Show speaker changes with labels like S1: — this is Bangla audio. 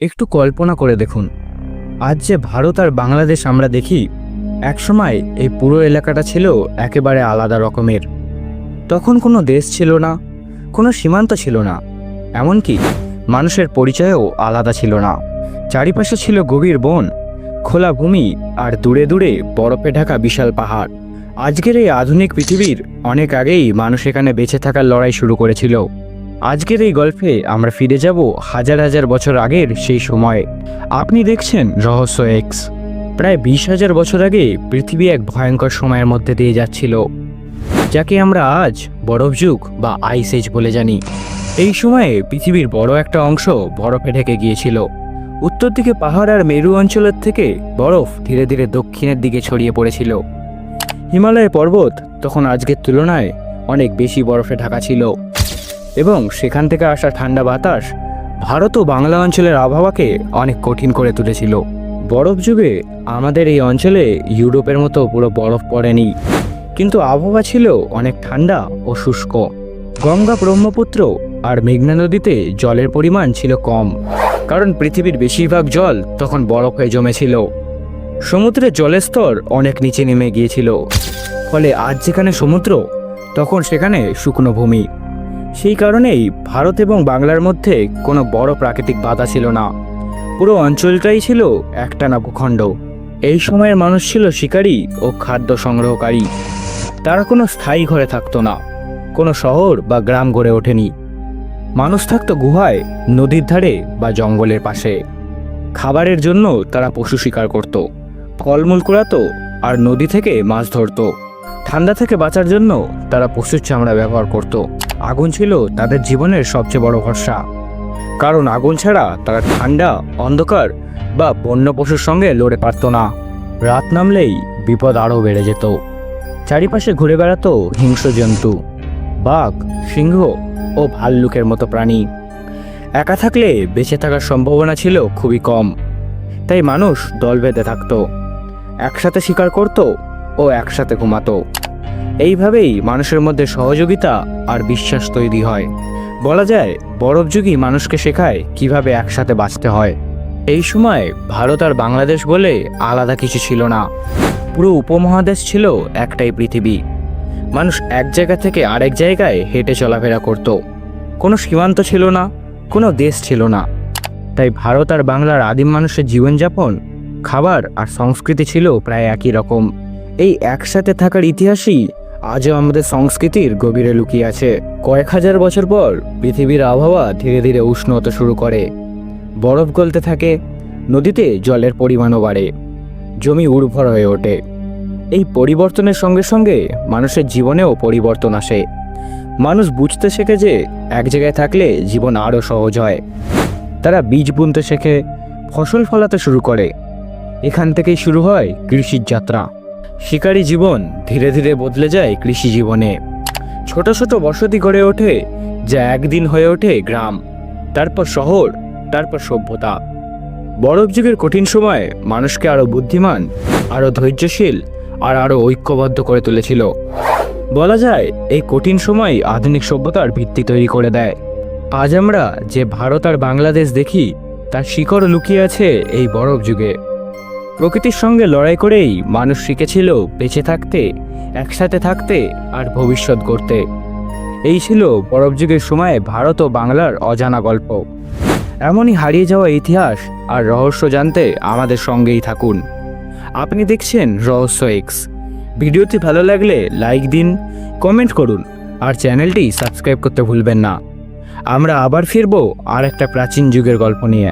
S1: একটু কল্পনা করে দেখুন, আজ যে ভারত আর বাংলাদেশ আমরা দেখি, একসময় এই পুরো এলাকাটা ছিল একেবারে আলাদা রকমের। তখন কোনো দেশ ছিল না, কোনো সীমান্ত ছিল না, এমনকি মানুষের পরিচয়ও আলাদা ছিল না। চারিপাশে ছিল গভীর বন, খোলা ভূমি আর দূরে দূরে বরফে ঢাকা বিশাল পাহাড়। আজকের এই আধুনিক পৃথিবীর অনেক আগেই মানুষ এখানে বেঁচে থাকার লড়াই শুরু করেছিল। আজকের এই গল্পে আমরা ফিরে যাব হাজার হাজার বছর আগের সেই সময়ে। আপনি দেখছেন রহস্য এক্স। প্রায় 20,000 বছর আগে পৃথিবী এক ভয়ঙ্কর সময়ের মধ্যে দিয়ে যাচ্ছিল, যাকে আমরা আজ বরফ যুগ বা আইস এজ বলে জানি। এই সময়ে পৃথিবীর বড় একটা অংশ বরফে ঢেকে গিয়েছিল। উত্তর দিকে পাহাড় আর মেরু অঞ্চলের থেকে বরফ ধীরে ধীরে দক্ষিণের দিকে ছড়িয়ে পড়েছিল। হিমালয় পর্বত তখন আজকের তুলনায় অনেক বেশি বরফে ঢাকা ছিল, এবং সেখান থেকে আসা ঠান্ডা বাতাস ভারত ও বাংলা অঞ্চলের আবহাওয়াকে অনেক কঠিন করে তুলেছিল। বরফ যুগে আমাদের এই অঞ্চলে ইউরোপের মতো পুরো বরফ পড়েনি, কিন্তু আবহাওয়া ছিল অনেক ঠান্ডা ও শুষ্ক। গঙ্গা, ব্রহ্মপুত্র আর মেঘনা নদীতে জলের পরিমাণ ছিল কম, কারণ পৃথিবীর বেশিরভাগ জল তখন বরফ হয়ে জমেছিল। সমুদ্রের জলের স্তর অনেক নিচে নেমে গিয়েছিল, ফলে আজ যেখানে সমুদ্র তখন সেখানে শুকনো ভূমি। সেই কারণেই ভারত এবং বাংলার মধ্যে কোনো বড় প্রাকৃতিক বাধা ছিল না। পুরো অঞ্চলটাই ছিল একটানা ভূখণ্ড। এই সময়ের মানুষ ছিল শিকারী ও খাদ্য সংগ্রহকারী। তারা কোনো স্থায়ী ঘরে থাকতো না, কোনো শহর বা গ্রাম গড়ে ওঠেনি। মানুষ থাকতো গুহায়, নদীর ধারে বা জঙ্গলের পাশে। খাবারের জন্য তারা পশু শিকার করত, ফলমূল কুড়াতো আর নদী থেকে মাছ ধরতো। ঠান্ডা থেকে বাঁচার জন্য তারা পশুর চামড়া ব্যবহার করত। আগুন ছিল তাদের জীবনের সবচেয়ে বড় ভরসা, কারণ আগুন ছাড়া তারা ঠান্ডা, অন্ধকার বা বন্য পশুর সঙ্গে লড়ে পারত না। রাত নামলেই বিপদ আরও বেড়ে যেত। চারিপাশে ঘুরে বেড়াতো হিংস্র জন্তু, বাঘ, সিংহ ও ভাল্লুকের মতো প্রাণী। একা থাকলে বেঁচে থাকার সম্ভাবনা ছিল খুবই কম, তাই মানুষ দল বেঁধে থাকতো, একসাথে শিকার করত ও একসাথে ঘুমাতো। এইভাবেই মানুষের মধ্যে সহযোগিতা আর বিশ্বাস তৈরি হয়। বলা যায় বরফ যুগই মানুষকে শেখায় কিভাবে একসাথে বাঁচতে হয়। এই সময় ভারত আর বাংলাদেশ বলে আলাদা কিছু ছিল না। পুরো উপমহাদেশ ছিল একটাই পৃথিবী। মানুষ এক জায়গা থেকে আরেক জায়গায় হেঁটে চলাফেরা করত। কোনো সীমান্ত ছিল না, কোনো দেশ ছিল না। তাই ভারত আর বাংলার আদিম মানুষের জীবনযাপন, খাবার আর সংস্কৃতি ছিল প্রায় একই রকম। এই একসাথে থাকার ইতিহাসই আজও আমাদের সংস্কৃতির গভীরে লুকিয়ে আছে। কয়েক হাজার বছর পর পৃথিবীর আবহাওয়া ধীরে ধীরে উষ্ণ হতে শুরু করে, বরফ গলতে থাকে, নদীতে জলের পরিমাণও বাড়ে, জমি উর্বর হয়ে ওঠে। এই পরিবর্তনের সঙ্গে সঙ্গে মানুষের জীবনেও পরিবর্তন আসে। মানুষ বুঝতে শেখে যে এক জায়গায় থাকলে জীবন আরও সহজ হয়। তারা বীজ বুনতে শেখে, ফসল ফলাতে শুরু করে। এখান থেকেই শুরু হয় কৃষির যাত্রা। শিকারী জীবন ধীরে ধীরে বদলে যায় কৃষি জীবনে। ছোট ছোট বসতি গড়ে ওঠে, যা একদিন হয়ে ওঠে গ্রাম, তারপর শহর, তারপর সভ্যতা। বরফ যুগের কঠিন সময় মানুষকে আরও বুদ্ধিমান, আরও ধৈর্যশীল আর আরও ঐক্যবদ্ধ করে তুলেছিল। বলা যায় এই কঠিন সময় আধুনিক সভ্যতার ভিত্তি তৈরি করে দেয়। আজ আমরা যে ভারত আর বাংলাদেশ দেখি, তার শিকড় লুকিয়ে আছে এই বরফ যুগে। প্রকৃতির সঙ্গে লড়াই করেই মানুষ শিখেছিল বেঁচে থাকতে, একসাথে থাকতে আর ভবিষ্যৎ গড়তে। এই ছিল বরফ যুগের সময়ে ভারত ও বাংলার অজানা গল্প। এমনই হারিয়ে যাওয়া ইতিহাস আর রহস্য জানতে আমাদের সঙ্গেই থাকুন। আপনি দেখছেন রহস্য এক্স। ভিডিওটি ভালো লাগলে লাইক দিন, কমেন্ট করুন আর চ্যানেলটি সাবস্ক্রাইব করতে ভুলবেন না। আমরা আবার ফিরবো আর একটা প্রাচীন যুগের গল্প নিয়ে।